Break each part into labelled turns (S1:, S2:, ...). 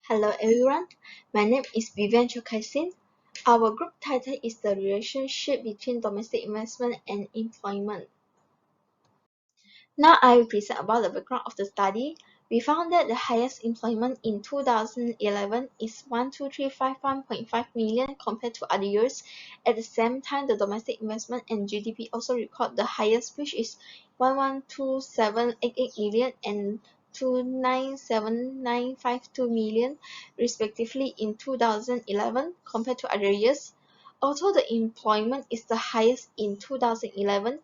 S1: Hello everyone, my name is BEEQ2023. Our group title is the relationship between domestic investment and employment. Now I will present about the background of the study. We found that the highest employment in 2011 is 12351.5 million compared to other years. At the same time, the domestic investment and GDP also record the highest, which is 112,788 million and 297,952 million respectively in 2011 compared to other years. Although the employment is the highest in 2011,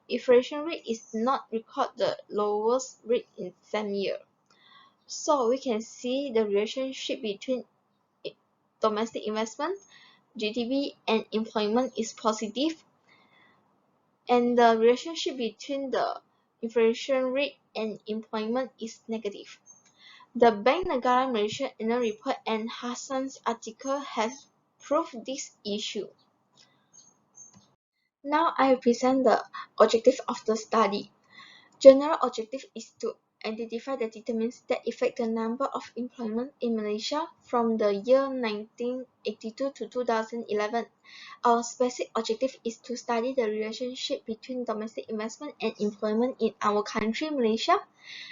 S1: inflation rate is not record the lowest rate in the same year. So we can see the relationship between domestic investment, GDP, and employment is positive, and the relationship between the inflation rate and employment is negative. The Bank Negara Malaysia annual report and Hassan's article have proved this issue. Now I will present the objective of the study. General objective is to identify the determinants that affect the number of employment in Malaysia from the year 1982 to 2011. Our specific objective is to study the relationship between domestic investment and employment in our country, Malaysia.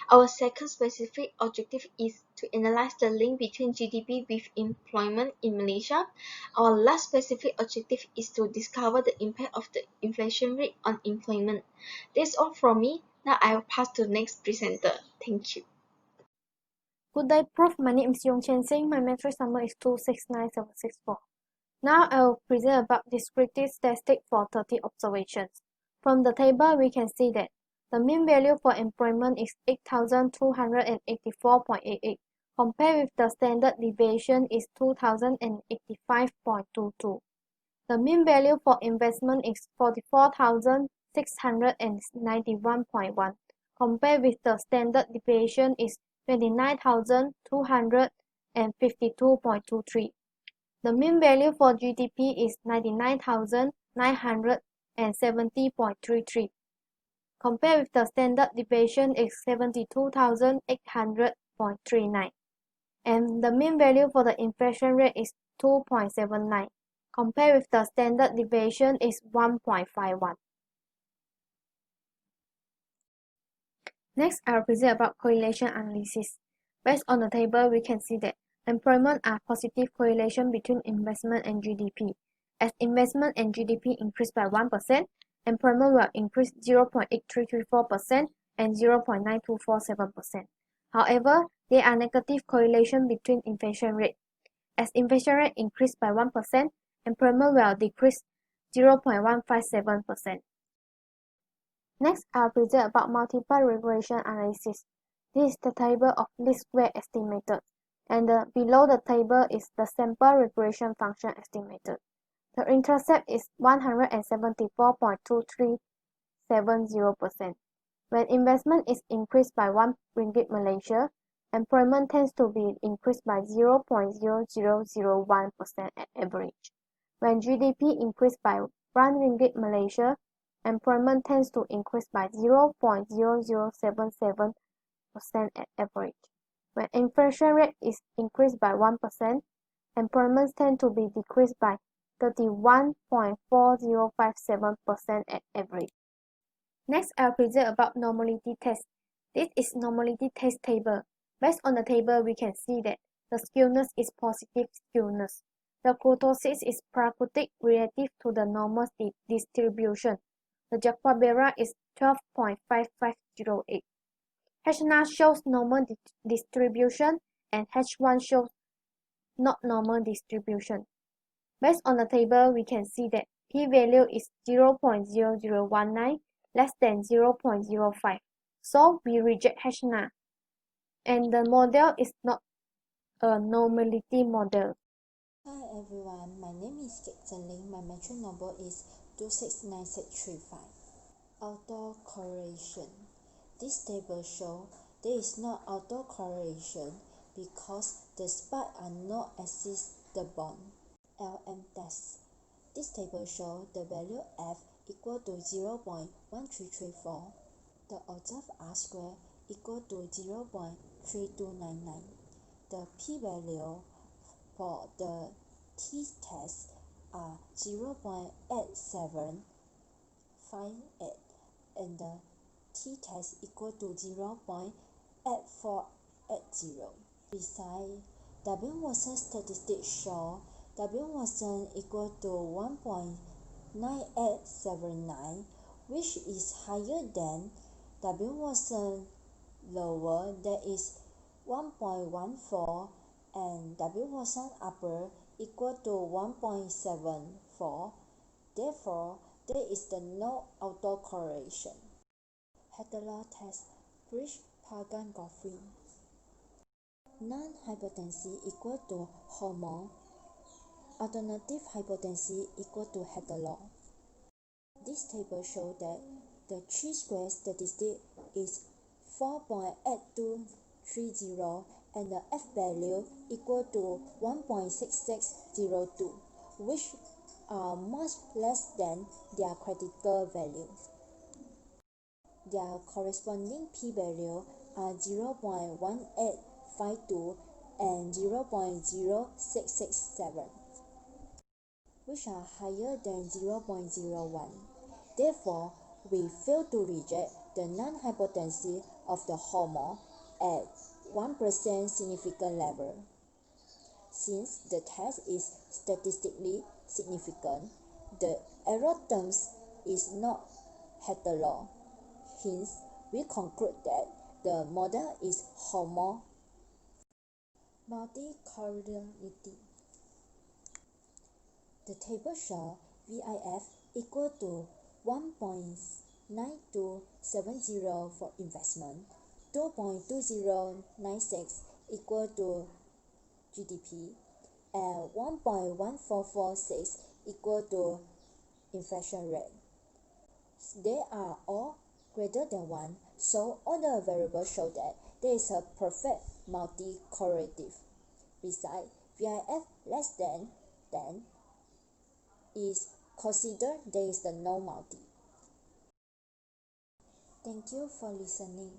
S1: Our second specific objective is to analyze the link between GDP with employment in Malaysia. Our last specific objective is to discover the impact of the inflation rate on employment. That's all from me. Now I will pass to the next presenter. Thank you.
S2: Good day, Prof. My name is Yong Chen Sing. My matrix number is 269764. Now I will present about descriptive statistics for 30 observations. From the table, we can see that the mean value for employment is 8,284.88, compared with the standard deviation is 2,085.22. The mean value for investment is 44,691.1, compared with the standard deviation is 29,252.23. The mean value for GDP is 99,970.33, compared with the standard deviation is 72,800.39. And the mean value for the inflation rate is 2.79, compared with the standard deviation is 1.51. Next, I will present about correlation analysis. Based on the table, we can see that employment are positive correlation between investment and GDP. As investment and GDP increase by 1%, employment will increase 0.8334% and 0.9247%. However, there are negative correlation between inflation rate. As inflation rate increase by 1%, employment will decrease 0.157%. Next, I'll present about multiple regression analysis. This is the table of least square estimated, and below the table is the sample regression function estimated. The intercept is 174.2370%. When investment is increased by 1 ringgit Malaysia, employment tends to be increased by 0.0001% at average. When GDP increased by 1 ringgit Malaysia, employment tends to increase by 0.0077% at average. When inflation rate is increased by 1%, employment tends to be decreased by 31.4057% at average. Next, I'll present about normality test. This is normality test table. Based on the table, we can see that the skewness is positive skewness. The kurtosis is pragmatic relative to the normal distribution. The Jaquabera is 12.5508. H0 shows normal distribution and H1 shows not normal distribution. Based on the table, we can see that p-value is 0.0019 less than 0.05. So we reject H0. And the model is not a normality model.
S3: Hi everyone, my name is Captain Ling. My matrix number is 269635. Autocorrelation. This table shows there is no autocorrelation because the spikes are not exist the bond. LM test. This table shows the value f equal to 0.1334. The observed R square equal to 0.3299. The p-value for the t-test are 0.8758 and the t-test equal to 0.8480. Besides, W-Watson statistics show W-Watson equal to 1.9879, which is higher than W-Watson lower, that is 1.14, and W-Watson upper equal to 1.74. Therefore, there is no autocorrelation. Heterodox test, Bridge-Pagan-Goffin. Non-hypotenuse equal to homo. Alternative hypotenuse equal to heterodox. This table shows that the chi-square statistic is 4.8230 and the f-value equal to 1.6602, which are much less than their critical value. Their corresponding p-value are 0.1852 and 0.0667, which are higher than 0.01. Therefore, we fail to reject the non-hypotenuse of the homo at 1% significant level. Since the test is statistically significant, the error terms is not heterodox. Hence, we conclude that the model is homo. Multicollinearity. The table shows VIF equal to 1.9270 for investment, 2.2096 equal to GDP, and 1.1446 equal to inflation rate. They are all greater than 1, so all the variables show that there is a perfect multi-correlative. Besides, VIF less than 10 is considered there is no multi. Thank you for listening.